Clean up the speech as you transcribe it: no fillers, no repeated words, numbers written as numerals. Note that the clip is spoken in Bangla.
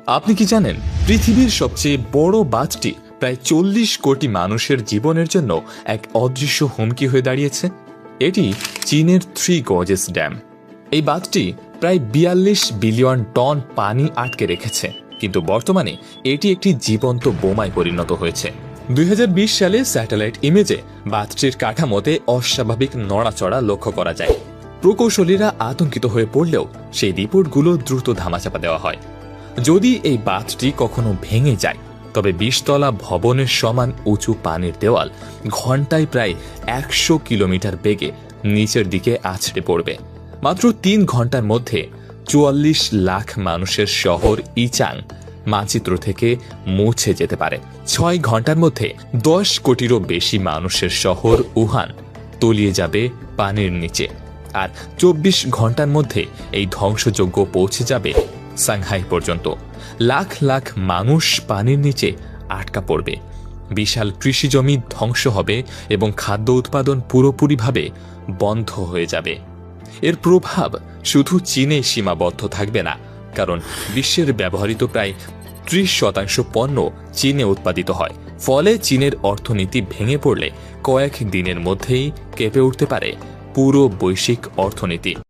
আপনি কি জানেন পৃথিবীর সবচেয়ে বড় বাঁধটি প্রায় 40 কোটি মানুষের জীবনের জন্য এক অদৃশ্য হুমকি হয়ে দাঁড়িয়েছে? এটি চীনের থ্রি গর্জেস ড্যাম। এই বাঁধটি প্রায় 42 বিলিয়ন টন পানি আটকে রেখেছে, কিন্তু বর্তমানে এটি একটি জীবন্ত বোমায় পরিণত হয়েছে। 2020 সালে স্যাটেলাইট ইমেজে বাঁধটির কাঠামোতে অস্বাভাবিক নড়াচড়া লক্ষ্য করা যায়। প্রকৌশলীরা আতঙ্কিত হয়ে পড়লেও সেই রিপোর্টগুলো দ্রুত ধামাচাপা দেওয়া হয়। যদি এই বাঁধটি কখনো ভেঙে যায়, তবে 20 তলা ভবনের সমান উঁচু পানির দেওয়াল ঘন্টায় প্রায় 100 কিলোমিটার বেগে নিচের দিকে আছড়ে পড়বে। মাত্র 3 ঘন্টার মধ্যে 44 লাখ মানুষের শহর ইচাং মানচিত্র থেকে মুছে যেতে পারে। 6 ঘন্টার মধ্যে 10 কোটিরও বেশি মানুষের শহর উহান তলিয়ে যাবে পানির নিচে। আর 24 ঘন্টার মধ্যে এই ধ্বংসযজ্ঞ পৌঁছে যাবে সাংহাই পর্যন্ত। লাখ লাখ মানুষ পানির নিচে আটকা পড়বে, বিশাল কৃষিজমি ধ্বংস হবে এবং খাদ্য উৎপাদন পুরোপুরিভাবে বন্ধ হয়ে যাবে। এর প্রভাব শুধু চীনে সীমাবদ্ধ থাকবে না, কারণ বিশ্বের ব্যবহৃত প্রায় 30% পণ্য চীনে উৎপাদিত হয়। ফলে চীনের অর্থনীতি ভেঙে পড়লে কয়েক দিনের মধ্যেই কেঁপে উঠতে পারে পুরো বৈশ্বিক অর্থনীতি।